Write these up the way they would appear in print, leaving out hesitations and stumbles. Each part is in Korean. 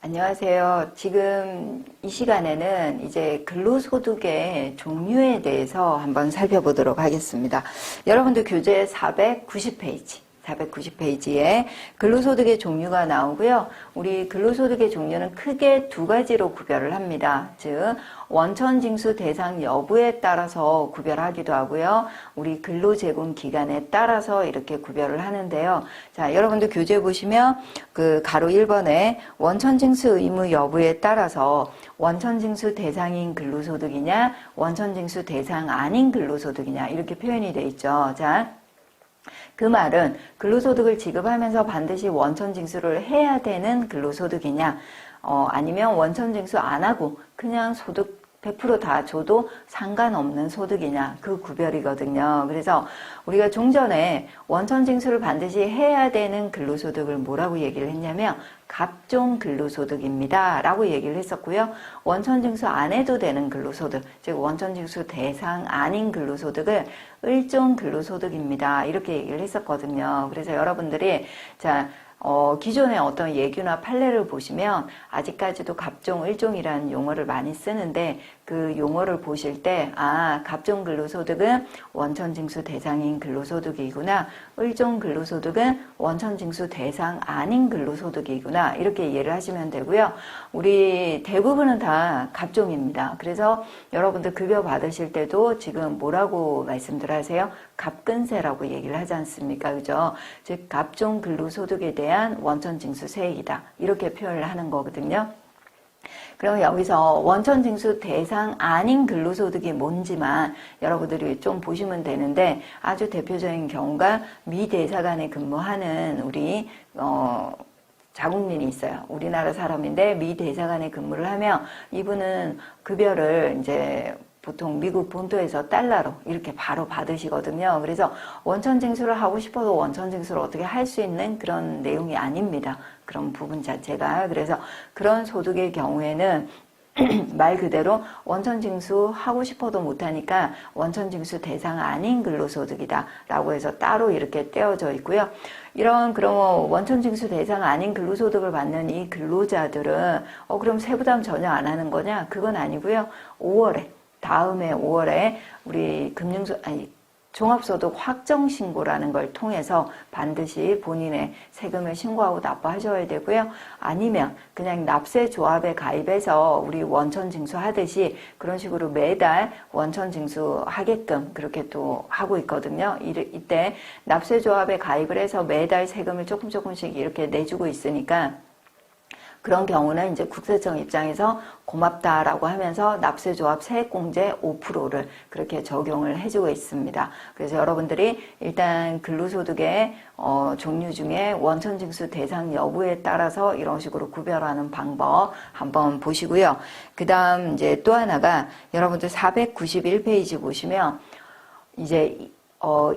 안녕하세요. 지금 이 시간에는 이제 근로소득의 종류에 대해서 한번 살펴보도록 하겠습니다. 여러분들 교재 490페이지에 근로소득의 종류가 나오고요. 우리 근로소득의 종류는 크게 두 가지로 구별을 합니다. 즉 원천징수 대상 여부에 따라서 구별하기도 하고요. 우리 근로제공 기간에 따라서 이렇게 구별을 하는데요. 자, 여러분들 교재 보시면 그 가로 1번에 원천징수 의무 여부에 따라서 원천징수 대상인 근로소득이냐 원천징수 대상 아닌 근로소득이냐 이렇게 표현이 되어 있죠. 자, 그 말은 근로소득을 지급하면서 반드시 원천징수를 해야 되는 근로소득이냐 아니면 원천징수 안 하고 그냥 소득 100% 다 줘도 상관없는 소득이냐 그 구별이거든요. 그래서 우리가 종전에 원천징수를 반드시 해야 되는 근로소득을 뭐라고 얘기를 했냐면 갑종 근로소득입니다 라고 얘기를 했었고요. 원천징수 안 해도 되는 근로소득, 즉 원천징수 대상 아닌 근로소득을 을종 근로소득입니다 이렇게 얘기를 했었거든요. 그래서 여러분들이 자 기존의 어떤 예규나 판례를 보시면 아직까지도 갑종, 을종이라는 용어를 많이 쓰는데 그 용어를 보실 때 갑종 근로소득은 원천징수 대상인 근로소득이구나, 을종 근로소득은 원천징수 대상 아닌 근로소득이구나 이렇게 이해를 하시면 되고요. 우리 대부분은 다 갑종입니다. 그래서 여러분들 급여 받으실 때도 지금 뭐라고 말씀들 하세요? 갑근세라고 얘기를 하지 않습니까? 그죠? 즉 갑종 근로소득에 대한 원천징수 세액이다 이렇게 표현을 하는 거거든요. 그럼 여기서 원천징수 대상 아닌 근로소득이 뭔지만 여러분들이 좀 보시면 되는데 아주 대표적인 경우가 미 대사관에 근무하는 우리 자국민이 있어요. 우리나라 사람인데 미 대사관에 근무를 하면 이분은 급여를 이제 보통 미국 본토에서 달러로 이렇게 바로 받으시거든요. 그래서 원천징수를 하고 싶어도 원천징수를 어떻게 할 수 있는 그런 내용이 아닙니다. 그런 부분 자체가. 그래서 그런 소득의 경우에는 말 그대로 원천징수 하고 싶어도 못하니까 원천징수 대상 아닌 근로소득이다 라고 해서 따로 이렇게 떼어져 있고요. 이런 그럼 원천징수 대상 아닌 근로소득을 받는 이 근로자들은 그럼 세부담 전혀 안 하는 거냐? 그건 아니고요. 다음에 5월에 우리 종합소득 확정신고라는 걸 통해서 반드시 본인의 세금을 신고하고 납부하셔야 되고요. 아니면 그냥 납세조합에 가입해서 우리 원천징수 하듯이 그런 식으로 매달 원천징수 하게끔 그렇게 또 하고 있거든요. 이때 납세조합에 가입을 해서 매달 세금을 조금씩 이렇게 내주고 있으니까 그런 경우는 이제 국세청 입장에서 고맙다라고 하면서 납세조합 세액공제 5%를 그렇게 적용을 해주고 있습니다. 그래서 여러분들이 일단 근로소득의 종류 중에 원천징수 대상 여부에 따라서 이런 식으로 구별하는 방법 한번 보시고요. 그 다음 이제 또 하나가 여러분들 491페이지 보시면 이제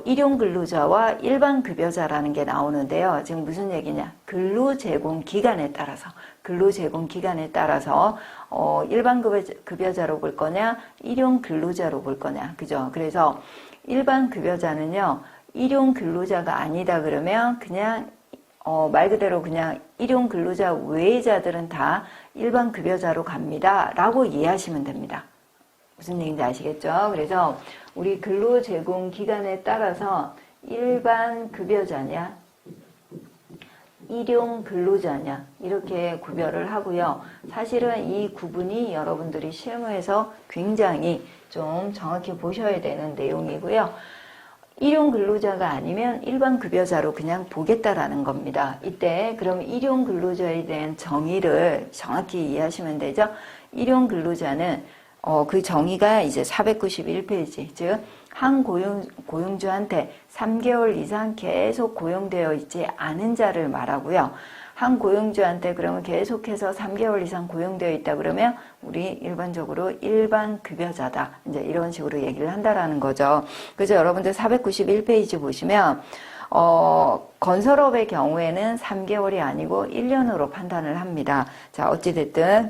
일용 근로자와 일반 급여자라는 게 나오는데요. 지금 무슨 얘기냐? 근로제공 기간에 따라서 일반 급여자로 볼 거냐, 일용 근로자로 볼 거냐, 그죠? 그래서 일반 급여자는요, 일용 근로자가 아니다 그러면 그냥 말 그대로 그냥 일용 근로자 외자들은 다 일반 급여자로 갑니다 라고 이해하시면 됩니다. 무슨 얘기인지 아시겠죠? 그래서 우리 근로 제공 기간에 따라서 일반 급여자냐, 일용 근로자냐 이렇게 구별을 하고요. 사실은 이 구분이 여러분들이 실무에서 굉장히 좀 정확히 보셔야 되는 내용이고요. 일용 근로자가 아니면 일반 급여자로 그냥 보겠다라는 겁니다. 이때 그럼 일용 근로자에 대한 정의를 정확히 이해하시면 되죠. 일용 근로자는 그 정의가 이제 491페이지, 즉, 한 고용주한테 3개월 이상 계속 고용되어 있지 않은 자를 말하고요. 한 고용주한테 그러면 계속해서 3개월 이상 고용되어 있다 그러면 우리 일반적으로 일반 급여자다. 이제 이런 식으로 얘기를 한다라는 거죠. 그래서 여러분들 491페이지 보시면, 건설업의 경우에는 3개월이 아니고 1년으로 판단을 합니다. 자, 어찌됐든